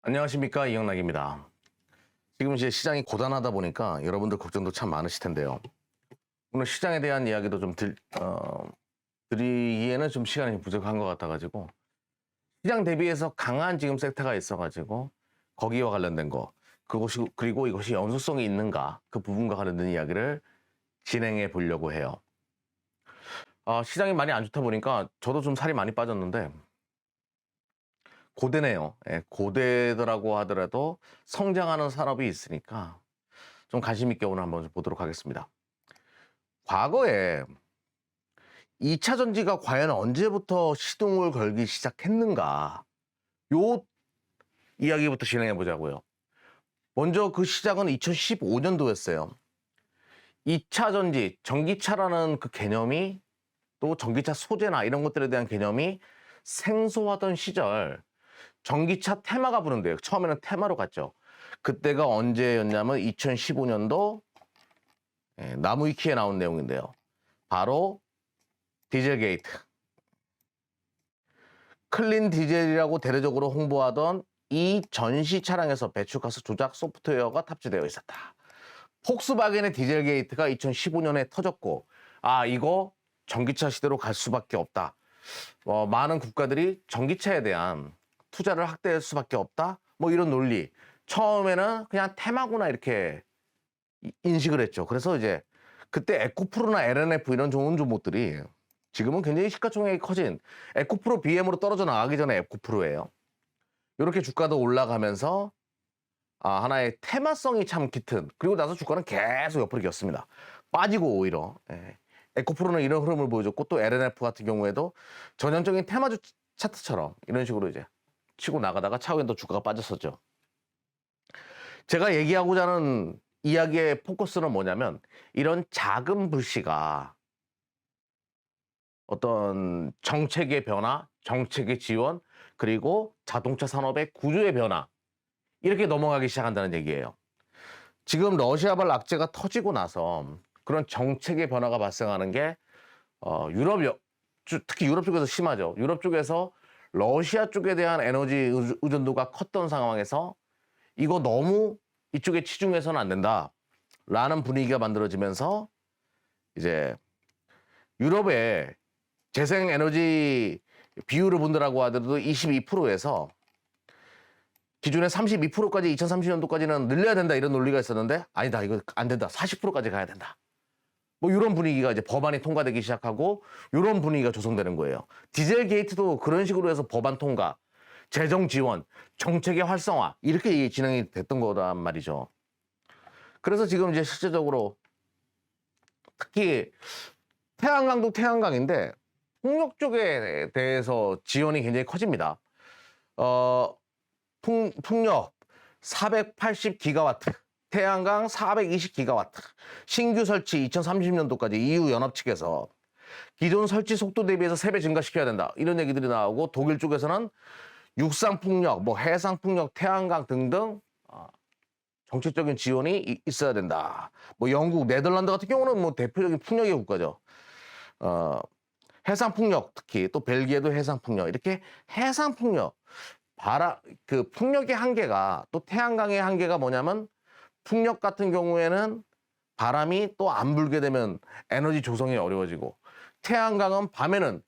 안녕하십니까, 이영락입니다. 지금 이제 시장이 고단하다 보니까 여러분들 걱정도 참 많으실 텐데요. 오늘 시장에 대한 이야기도 좀 드리기에는 좀 시간이 부족한 것 같아가지고 시장 대비해서 강한 지금 섹터가 있어가지고 거기와 관련된 거 그리고 이것이 연속성이 있는가 그 부분과 관련된 이야기를 진행해 보려고 해요. 시장이 많이 안 좋다 보니까 저도 좀 살이 많이 빠졌는데 고대네요. 예, 고대더라고 하더라도 성장하는 산업이 있으니까 좀 관심 있게 오늘 한번 보도록 하겠습니다. 과거에 2차 전지가 과연 언제부터 시동을 걸기 시작했는가? 요 이야기부터 진행해 보자고요. 먼저 그 시작은 2015년도였어요. 2차 전지, 전기차라는 그 개념이 또 전기차 소재나 이런 것들에 대한 개념이 생소하던 시절 전기차 테마가 부른대요. 처음에는 테마로 갔죠. 그때가 언제였냐면 2015년도 나무위키에 나온 내용인데요. 바로 디젤 게이트. 클린 디젤이라고 대대적으로 홍보하던 이 전시 차량에서 배출가스 조작 소프트웨어가 탑재되어 있었다. 폭스바겐의 디젤 게이트가 2015년에 터졌고 이거 전기차 시대로 갈 수밖에 없다. 많은 국가들이 전기차에 대한 투자를 확대할 수밖에 없다. 뭐 이런 논리. 처음에는 그냥 테마구나 이렇게 인식을 했죠. 그래서 이제 그때 에코프로나 LNF 이런 좋은 종목들이 지금은 굉장히 시가총액이 커진 에코프로 BM으로 떨어져 나가기 전에 에코프로예요. 이렇게 주가도 올라가면서 하나의 테마성이 참 짙은, 그리고 나서 주가는 계속 옆으로 기었습니다. 빠지고 오히려 에코프로는 이런 흐름을 보여줬고, 또 LNF 같은 경우에도 전형적인 테마주 차트처럼 이런 식으로 이제 치고 나가다가 차후엔 또 주가가 빠졌었죠. 제가 얘기하고자 하는 이야기의 포커스는 뭐냐면, 이런 작은 불씨가 어떤 정책의 변화, 정책의 지원, 그리고 자동차 산업의 구조의 변화, 이렇게 넘어가기 시작한다는 얘기예요. 지금 러시아발 악재가 터지고 나서 그런 정책의 변화가 발생하는 게 특히 유럽 쪽에서 심하죠. 유럽 쪽에서 러시아 쪽에 대한 에너지 의존도가 컸던 상황에서 이거 너무 이쪽에 치중해서는 안 된다라는 분위기가 만들어지면서 이제 유럽의 재생에너지 비율을 본다라고 하더라도 22%에서 기존의 32%까지 2030년도까지는 늘려야 된다 이런 논리가 있었는데, 아니다, 이거 안 된다, 40%까지 가야 된다. 뭐 이런 분위기가 이제 법안이 통과되기 시작하고 이런 분위기가 조성되는 거예요. 디젤 게이트도 그런 식으로 해서 법안 통과, 재정 지원, 정책의 활성화, 이렇게 진행이 됐던 거란 말이죠. 그래서 지금 이제 실제적으로 특히 태양광도 태양광인데 풍력 쪽에 대해서 지원이 굉장히 커집니다. 풍력 480기가와트, 태양광 420기가와트, 신규 설치 2030년도까지 EU 연합 측에서 기존 설치 속도 대비해서 3배 증가시켜야 된다, 이런 얘기들이 나오고, 독일 쪽에서는 육상 풍력, 뭐 해상 풍력, 태양광 등등 정책적인 지원이 있어야 된다. 뭐 영국, 네덜란드 같은 경우는 뭐 대표적인 풍력의 국가죠. 해상 풍력, 특히 또 벨기에도 해상 풍력, 이렇게 해상 풍력, 그 풍력의 한계가, 또 태양광의 한계가 뭐냐면, 풍력 같은 경우에는 바람이 또 안 불게 되면 에너지 조성이 어려워지고, 태양광은 밤에는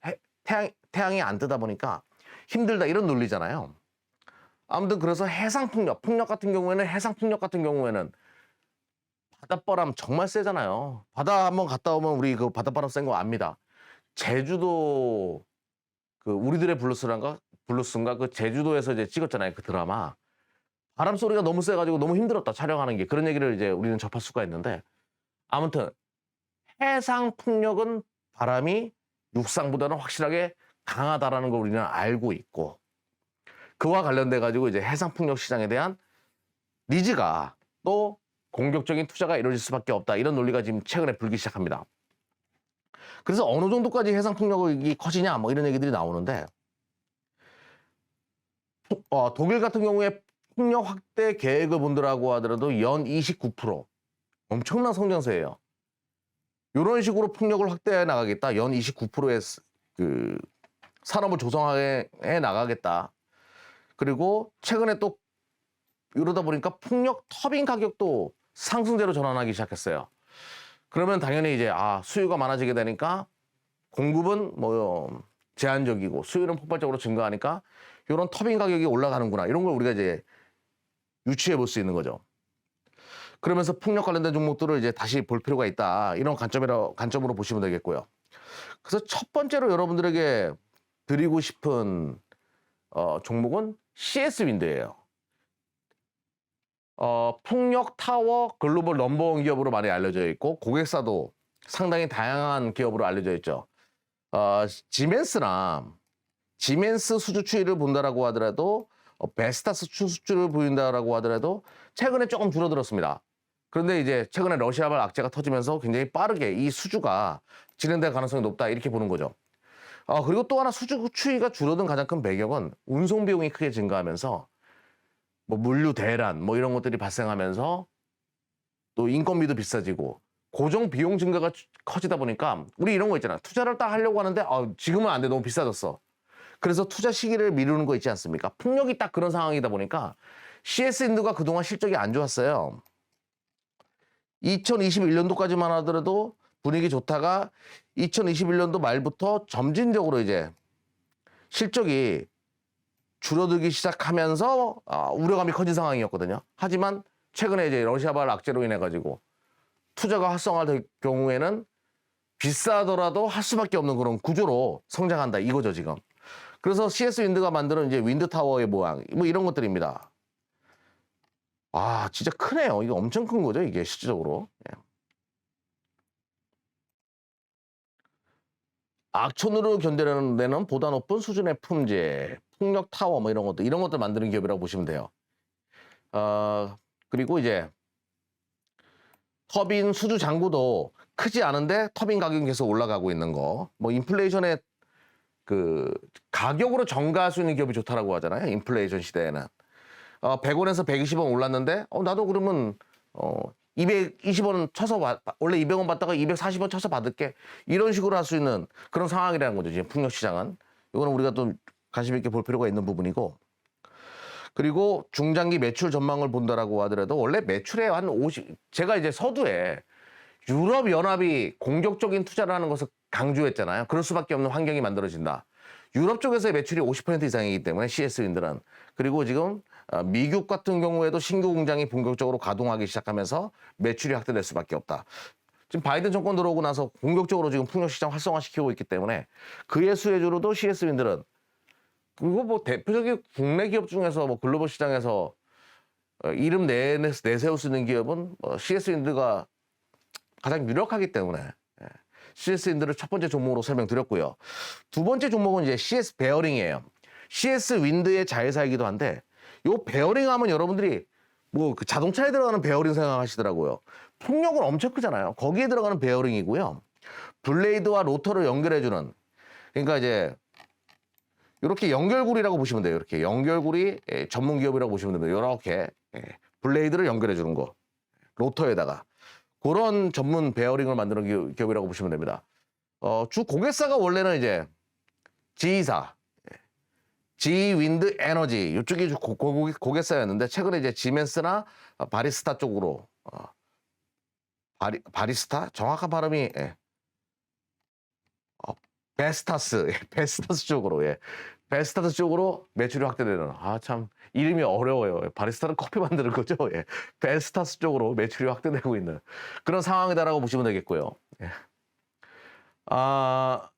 태양이 안 뜨다 보니까 힘들다, 이런 논리잖아요. 아무튼 그래서 풍력 같은 경우에는 바닷바람 정말 세잖아요. 바다 한번 갔다 오면 우리 그 바닷바람 센 거 압니다. 제주도 그 우리들의 블루스인가 그 제주도에서 이제 찍었잖아요, 그 드라마. 바람 소리가 너무 세가지고 너무 힘들었다, 촬영하는 게. 그런 얘기를 이제 우리는 접할 수가 있는데, 아무튼 해상 풍력은 바람이 육상보다는 확실하게 강하다라는 걸 우리는 알고 있고, 그와 관련돼 가지고 이제 해상 풍력 시장에 대한 니즈가, 또 공격적인 투자가 이루어질 수밖에 없다, 이런 논리가 지금 최근에 불기 시작합니다. 그래서 어느 정도까지 해상 풍력이 커지냐, 뭐 이런 얘기들이 나오는데, 독일 같은 경우에 풍력 확대 계획을 본다라고 하더라도 연 29%, 엄청난 성장세예요. 이런 식으로 풍력을 확대해 나가겠다, 연 29%의 산업을 조성해 나가겠다. 그리고 최근에 또 이러다 보니까 풍력 터빈 가격도 상승세로 전환하기 시작했어요. 그러면 당연히 이제 수요가 많아지게 되니까 공급은 뭐 제한적이고 수요는 폭발적으로 증가하니까 이런 터빈 가격이 올라가는구나. 이런 걸 우리가 이제 유추해 볼 수 있는 거죠. 그러면서 풍력 관련된 종목들을 이제 다시 볼 필요가 있다. 이런 관점으로 보시면 되겠고요. 그래서 첫 번째로 여러분들에게 드리고 싶은 종목은 CS 윈드예요. 풍력 타워 글로벌 넘버원 기업으로 많이 알려져 있고 고객사도 상당히 다양한 기업으로 알려져 있죠. 지멘스 수주 추이를 본다라고 하더라도 베스타스 수주를 보인다라고 하더라도 최근에 조금 줄어들었습니다. 그런데 이제 최근에 러시아발 악재가 터지면서 굉장히 빠르게 이 수주가 진행될 가능성이 높다 이렇게 보는 거죠. 그리고 또 하나 수주 추이가 줄어든 가장 큰 배경은 운송 비용이 크게 증가하면서 뭐 물류 대란 뭐 이런 것들이 발생하면서 또 인건비도 비싸지고 고정 비용 증가가 커지다 보니까 우리 이런 거 있잖아. 투자를 딱 하려고 하는데 지금은 안 돼. 너무 비싸졌어. 그래서 투자 시기를 미루는 거 있지 않습니까? 풍력이 딱 그런 상황이다 보니까 CS 인드가 그동안 실적이 안 좋았어요. 2021년도까지만 하더라도 분위기 좋다가 2021년도 말부터 점진적으로 이제 실적이 줄어들기 시작하면서 우려감이 커진 상황이었거든요. 하지만 최근에 이제 러시아발 악재로 인해 가지고 투자가 활성화될 경우에는 비싸더라도 할 수밖에 없는 그런 구조로 성장한다 이거죠 지금. 그래서 CS 윈드가 만드는 이제 윈드 타워의 모양 뭐 이런 것들입니다. 진짜 크네요. 이거 엄청 큰 거죠 이게 실질적으로. 악천후를 견뎌내는 보다 높은 수준의 품질, 풍력 타워 뭐 이런 것들 만드는 기업이라고 보시면 돼요. 그리고 이제 터빈 수주 잔고도 크지 않은데 터빈 가격이 계속 올라가고 있는 거. 뭐 인플레이션의 그 가격으로 전가할 수 있는 기업이 좋다라고 하잖아요. 인플레이션 시대에는. 100원에서 120원 올랐는데 나도 그러면 220원 쳐서 원래 200원 받다가 240원 쳐서 받을게. 이런 식으로 할 수 있는 그런 상황이라는 거죠. 지금 풍력 시장은. 이거는 우리가 또 관심 있게 볼 필요가 있는 부분이고. 그리고 중장기 매출 전망을 본다라고 하더라도 원래 매출에 한 50, 제가 이제 서두에 유럽 연합이 공격적인 투자를 하는 것을 강조했잖아요. 그럴 수밖에 없는 환경이 만들어진다. 유럽 쪽에서의 매출이 50% 이상이기 때문에 CS 윈드는. 그리고 지금 미국 같은 경우에도 신규 공장이 본격적으로 가동하기 시작하면서 매출이 확대될 수밖에 없다. 지금 바이든 정권 들어오고 나서 본격적으로 지금 풍력 시장 활성화시키고 있기 때문에 그의 수혜주로도 CS 윈드는 그리고 뭐 대표적인 국내 기업 중에서 뭐 글로벌 시장에서 이름 내세울 수 있는 기업은 CS 윈드가 가장 유력하기 때문에 CS 윈드를 첫 번째 종목으로 설명드렸고요. 두 번째 종목은 이제 CS 베어링이에요. CS 윈드의 자회사이기도 한데 요 베어링 하면 여러분들이 뭐 그 자동차에 들어가는 베어링 생각하시더라고요. 풍력은 엄청 크잖아요. 거기에 들어가는 베어링이고요. 블레이드와 로터를 연결해주는 그러니까 이제 이렇게 연결고리라고 보시면 돼요. 이렇게 연결고리 전문 기업이라고 보시면 됩니다. 이렇게 블레이드를 연결해 주는 거. 로터에다가 그런 전문 베어링을 만드는 기업이라고 보시면 됩니다. 주 고객사가 원래는 이제 G사, G윈드 에너지 이쪽이 고객사였는데 최근에 이제 지멘스나 바리스타 쪽으로 바리스타 정확한 발음이 베스타스 쪽으로, 베스타스 쪽으로 매출이 확대되는, 참, 이름이 어려워요. 바리스타는 커피 만드는 거죠. 베스타스 쪽으로 매출이 확대되고 있는 그런 상황이다라고 보시면 되겠고요.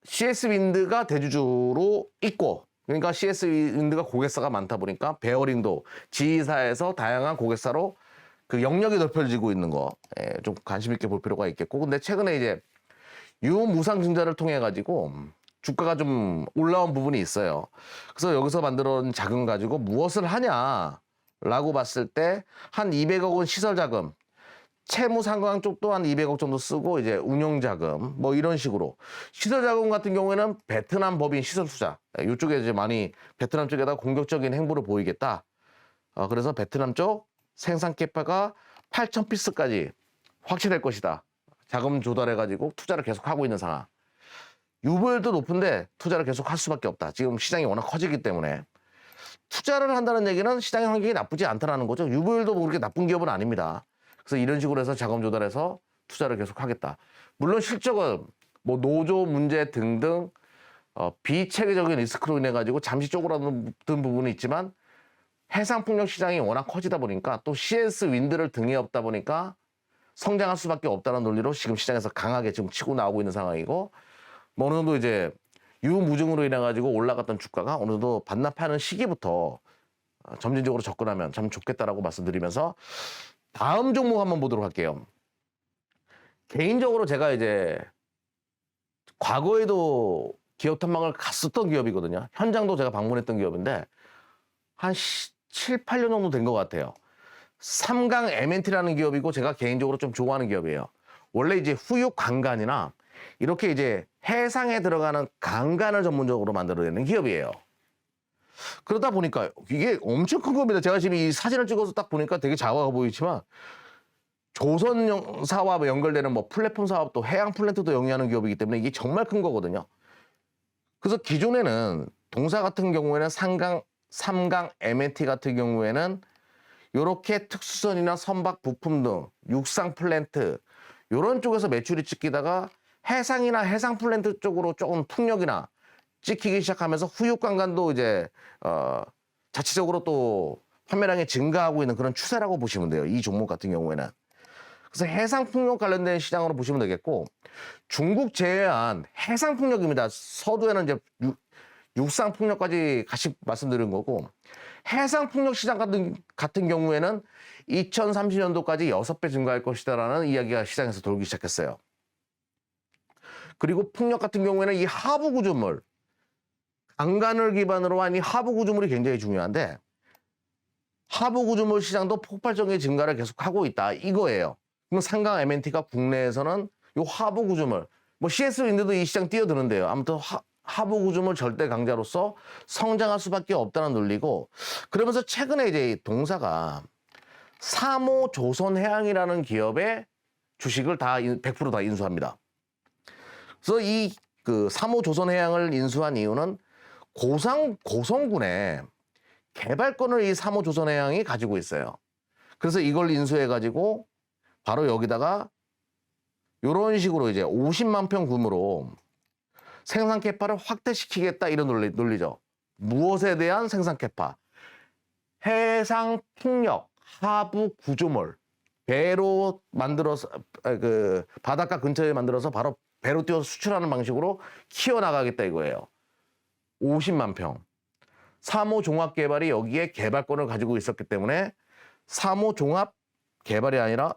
CS 윈드가 대주주로 있고, 그러니까 CS 윈드가 고객사가 많다 보니까 베어링도 G사에서 다양한 고객사로 그 영역이 넓혀지고 있는 거, 좀 관심 있게 볼 필요가 있겠고, 근데 최근에 이제 유무상증자를 통해 가지고 주가가 좀 올라온 부분이 있어요. 그래서 여기서 만들어낸 자금 가지고 무엇을 하냐라고 봤을 때 한 200억 원 시설 자금, 채무 상환 쪽도 한 200억 정도 쓰고 이제 운영 자금 뭐 이런 식으로 시설 자금 같은 경우에는 베트남 법인 시설 투자 이쪽에 이제 많이 베트남 쪽에다 공격적인 행보를 보이겠다. 그래서 베트남 쪽 생산 캐파가 8,000피스까지 확실할 것이다. 자금 조달해가지고 투자를 계속하고 있는 상황. 유보율도 높은데 투자를 계속할 수밖에 없다. 지금 시장이 워낙 커지기 때문에. 투자를 한다는 얘기는 시장의 환경이 나쁘지 않다라는 거죠. 유보율도 뭐 그렇게 나쁜 기업은 아닙니다. 그래서 이런 식으로 해서 자금 조달해서 투자를 계속하겠다. 물론 실적은 뭐 노조 문제 등등 비체계적인 리스크로 인해 가지고 잠시 쪼그라든 부분이 있지만 해상풍력 시장이 워낙 커지다 보니까 또 CS 윈드를 등에 업다 보니까 성장할 수밖에 없다는 논리로 지금 시장에서 강하게 지금 치고 나오고 있는 상황이고, 뭐 어느 정도 이제 유무증으로 인해 가지고 올라갔던 주가가 어느 정도 반납하는 시기부터 점진적으로 접근하면 참 좋겠다라고 말씀드리면서 다음 종목 한번 보도록 할게요. 개인적으로 제가 이제 과거에도 기업 탐방을 갔었던 기업이거든요. 현장도 제가 방문했던 기업인데 한 7, 8년 정도 된 것 같아요. 삼강 M&T라는 기업이고 제가 개인적으로 좀 좋아하는 기업이에요. 원래 이제 후육 관관이나 이렇게 이제 해상에 들어가는 관관을 전문적으로 만들어내는 기업이에요. 그러다 보니까 이게 엄청 큰 겁니다. 제가 지금 이 사진을 찍어서 딱 보니까 되게 작아 보이지만 조선 사업과 연결되는 뭐 플랫폼 사업도 해양 플랜트도 영위하는 기업이기 때문에 이게 정말 큰 거거든요. 그래서 기존에는 동사 같은 경우에는 삼강 M&T 같은 경우에는 이렇게 특수선이나 선박 부품 등 육상 플랜트 이런 쪽에서 매출이 찍히다가 해상이나 해상 플랜트 쪽으로 조금 풍력이나 찍히기 시작하면서 후육관광도 이제 자체적으로 또 판매량이 증가하고 있는 그런 추세라고 보시면 돼요. 이 종목 같은 경우에는. 그래서 해상풍력 관련된 시장으로 보시면 되겠고, 중국 제외한 해상풍력입니다. 서두에는 이제 육상풍력까지 같이 말씀드린 거고, 해상풍력 시장 같은 경우에는 2030년도까지 6배 증가할 것이다라는 이야기가 시장에서 돌기 시작했어요. 그리고 풍력 같은 경우에는 이 하부 구조물, 강간을 기반으로 한 이 하부 구조물이 굉장히 중요한데, 하부 구조물 시장도 폭발적인 증가를 계속하고 있다 이거예요. 그럼 삼강 M&T가 국내에서는 이 하부 구조물, 뭐 CS 윈드도 이 시장 뛰어드는데요. 아무튼 하부 구조물 절대 강자로서 성장할 수밖에 없다는 논리고, 그러면서 최근에 이제 동사가 사모 조선해양이라는 기업의 주식을 다 100% 인수합니다. 그래서 이 그 사모 조선해양을 인수한 이유는 고성군에 개발권을 이 사모 조선해양이 가지고 있어요. 그래서 이걸 인수해 가지고 바로 여기다가 이런 식으로 이제 50만 평 규모로 생산 캐파를 확대시키겠다 이런 논리죠. 무엇에 대한 생산 캐파? 해상 풍력, 하부 구조물, 배로 만들어서 그 바닷가 근처에 만들어서 바로 배로 띄워서 수출하는 방식으로 키워나가겠다 이거예요. 50만 평. 사모 종합 개발이 여기에 개발권을 가지고 있었기 때문에 사모 종합 개발이 아니라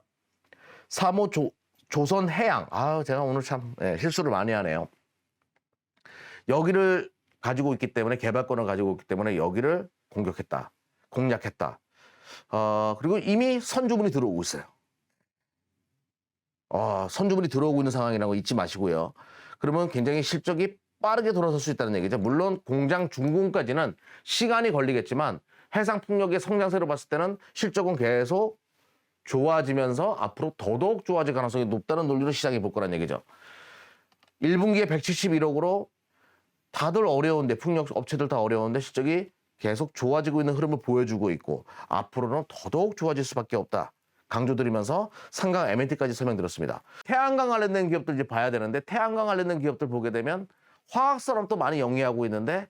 사모 조선 해양. 제가 오늘 참 실수를 많이 하네요. 여기를 가지고 있기 때문에 개발권을 가지고 있기 때문에 여기를 공략했다. 그리고 이미 선주문이 들어오고 있어요. 선주문이 들어오고 있는 상황이라는 거 잊지 마시고요. 그러면 굉장히 실적이 빠르게 돌아설 수 있다는 얘기죠. 물론 공장 준공까지는 시간이 걸리겠지만 해상 풍력의 성장세로 봤을 때는 실적은 계속 좋아지면서 앞으로 더더욱 좋아질 가능성이 높다는 논리로 시장이 볼 거란 얘기죠. 1분기에 171억으로 다들 어려운데, 풍력 업체들 다 어려운데 실적이 계속 좋아지고 있는 흐름을 보여주고 있고 앞으로는 더더욱 좋아질 수밖에 없다. 강조드리면서 삼강 M&T까지 설명드렸습니다. 태양광 관련된 기업들 이제 봐야 되는데, 태양광 관련된 기업들 보게 되면 화학산업도 많이 영위하고 있는데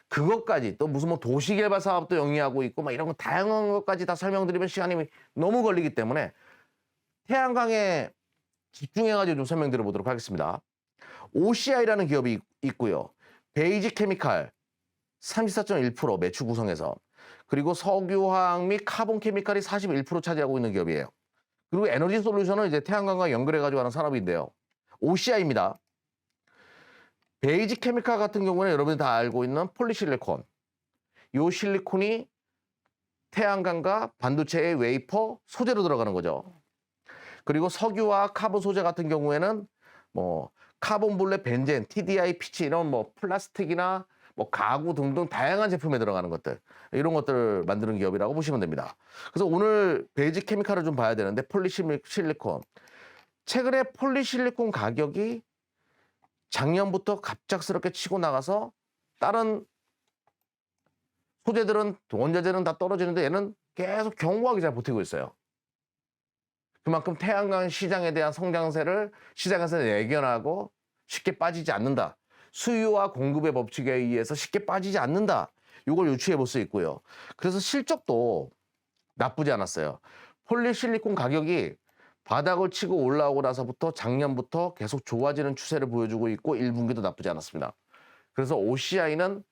그것까지 또 무슨 뭐 도시개발 사업도 영위하고 있고 막 이런 거 다양한 것까지 다 설명드리면 시간이 너무 걸리기 때문에 태양광에 집중해가지고 좀 설명드려 보도록 하겠습니다. OCI라는 기업이 있고요. 베이직 케미칼 34.1% 매출 구성에서, 그리고 석유화학 및 카본 케미칼이 41% 차지하고 있는 기업이에요. 그리고 에너지 솔루션은 이제 태양광과 연결해가지고 하는 산업인데요. OCI입니다. 베이직 케미칼 같은 경우는 여러분이 다 알고 있는 폴리실리콘. 이 실리콘이 태양광과 반도체의 웨이퍼 소재로 들어가는 거죠. 그리고 석유와 카본 소재 같은 경우에는 뭐 카본 블랙, 벤젠, TDI, 피치 이런 뭐 플라스틱이나 뭐 가구 등등 다양한 제품에 들어가는 것들, 이런 것들을 만드는 기업이라고 보시면 됩니다. 그래서 오늘 베이직 케미칼을 좀 봐야 되는데, 폴리실리콘. 최근에 폴리실리콘 가격이 작년부터 갑작스럽게 치고 나가서 다른 소재들은 원자재는 다 떨어지는데 얘는 계속 견고하게 잘 버티고 있어요. 그만큼 태양광 시장에 대한 성장세를 시장에서 예견하고 쉽게 빠지지 않는다. 수요와 공급의 법칙에 의해서 쉽게 빠지지 않는다. 이걸 유추해 볼 수 있고요. 그래서 실적도 나쁘지 않았어요. 폴리실리콘 가격이 바닥을 치고 올라오고 나서부터 작년부터 계속 좋아지는 추세를 보여주고 있고 1분기도 나쁘지 않았습니다. 그래서 OCI는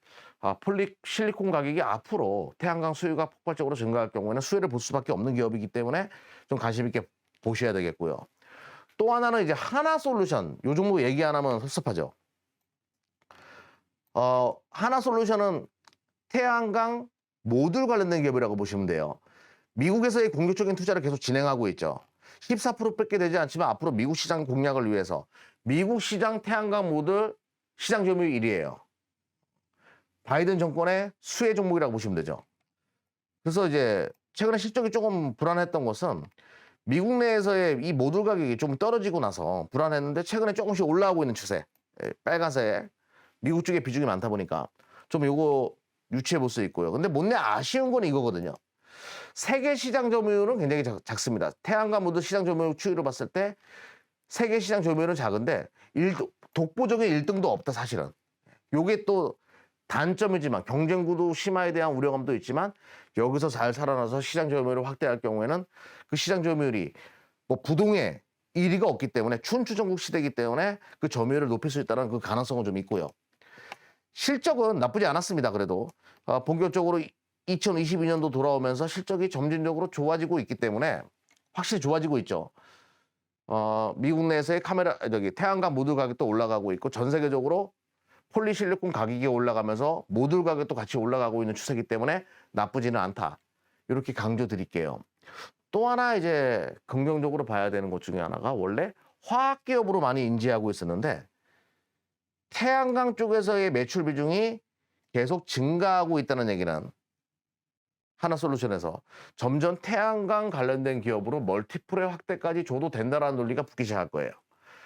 폴리실리콘 가격이 앞으로 태양광 수요가 폭발적으로 증가할 경우에는 수혜를 볼 수밖에 없는 기업이기 때문에 좀 관심 있게 보셔야 되겠고요. 또 하나는 이제 하나솔루션. 요 종목 얘기 안 하면 섭섭하죠. 하나솔루션은 태양광 모듈 관련된 기업이라고 보시면 돼요. 미국에서의 공격적인 투자를 계속 진행하고 있죠. 14%밖에 되지 않지만 앞으로 미국 시장 공략을 위해서 미국 시장 태양광 모듈 시장 점유율 1위예요. 바이든 정권의 수혜 종목이라고 보시면 되죠. 그래서 이제 최근에 실적이 조금 불안했던 것은 미국 내에서의 이 모듈 가격이 좀 떨어지고 나서 불안했는데 최근에 조금씩 올라오고 있는 추세. 빨간색. 미국 쪽에 비중이 많다 보니까 좀 요거 유추해 볼 수 있고요. 근데 못내 아쉬운 건 이거거든요. 세계 시장 점유율은 굉장히 작습니다. 태양광 모듈 시장 점유율 추이로 봤을 때 세계 시장 점유율은 작은데 독보적인 1등도 없다 사실은. 요게 또 단점이지만 경쟁 구도 심화에 대한 우려감도 있지만 여기서 잘 살아나서 시장 점유율을 확대할 경우에는 그 시장 점유율이 뭐 부동의 1위가 없기 때문에 춘추전국 시대이기 때문에 그 점유율을 높일 수 있다는 그 가능성은 좀 있고요. 실적은 나쁘지 않았습니다. 그래도 본격적으로 2022년도 돌아오면서 실적이 점진적으로 좋아지고 있기 때문에 확실히 좋아지고 있죠. 미국 내에서의 태양광 모듈 가격도 올라가고 있고 전 세계적으로 폴리실리콘 가격이 올라가면서 모듈 가격도 같이 올라가고 있는 추세이기 때문에 나쁘지는 않다. 이렇게 강조 드릴게요. 또 하나 이제 긍정적으로 봐야 되는 것 중에 하나가 원래 화학 기업으로 많이 인지하고 있었는데 태양광 쪽에서의 매출 비중이 계속 증가하고 있다는 얘기는 하나솔루션에서 점점 태양광 관련된 기업으로 멀티플의 확대까지 줘도 된다라는 논리가 붙기 시작할 거예요.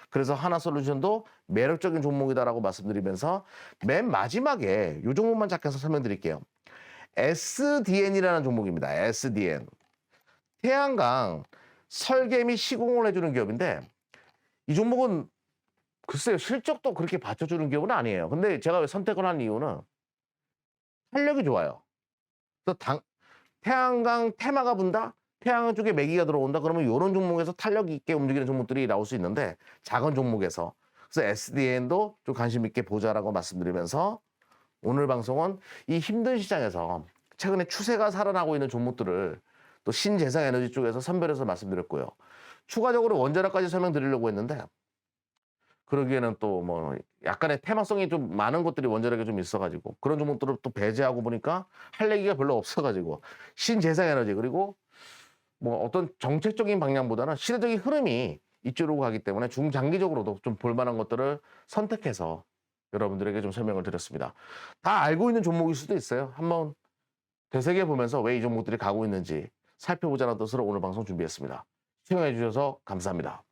그래서 하나솔루션도 매력적인 종목이다라고 말씀드리면서 맨 마지막에 이 종목만 잠깐 설명드릴게요. SDN이라는 종목입니다. SDN. 태양광 설계 및 시공을 해주는 기업인데 이 종목은 글쎄요. 실적도 그렇게 받쳐주는 기업은 아니에요. 근데 제가 왜 선택을 한 이유는 탄력이 좋아요. 그래서 태양광 테마가 분다? 태양광 쪽에 매기가 들어온다? 그러면 이런 종목에서 탄력 있게 움직이는 종목들이 나올 수 있는데 작은 종목에서. 그래서 SDN도 좀 관심 있게 보자라고 말씀드리면서 오늘 방송은 이 힘든 시장에서 최근에 추세가 살아나고 있는 종목들을 또 신재생에너지 쪽에서 선별해서 말씀드렸고요. 추가적으로 원자력까지 설명드리려고 했는데 그러기에는 또 뭐 약간의 테마성이 좀 많은 것들이 원자력에 좀 있어가지고 그런 종목들을 또 배제하고 보니까 할 얘기가 별로 없어가지고 신재생에너지 그리고 뭐 어떤 정책적인 방향보다는 시대적인 흐름이 이쪽으로 가기 때문에 중장기적으로도 좀 볼만한 것들을 선택해서 여러분들에게 좀 설명을 드렸습니다. 다 알고 있는 종목일 수도 있어요. 한번 되새겨 보면서 왜 이 종목들이 가고 있는지 살펴보자는 뜻으로 오늘 방송 준비했습니다. 시청해 주셔서 감사합니다.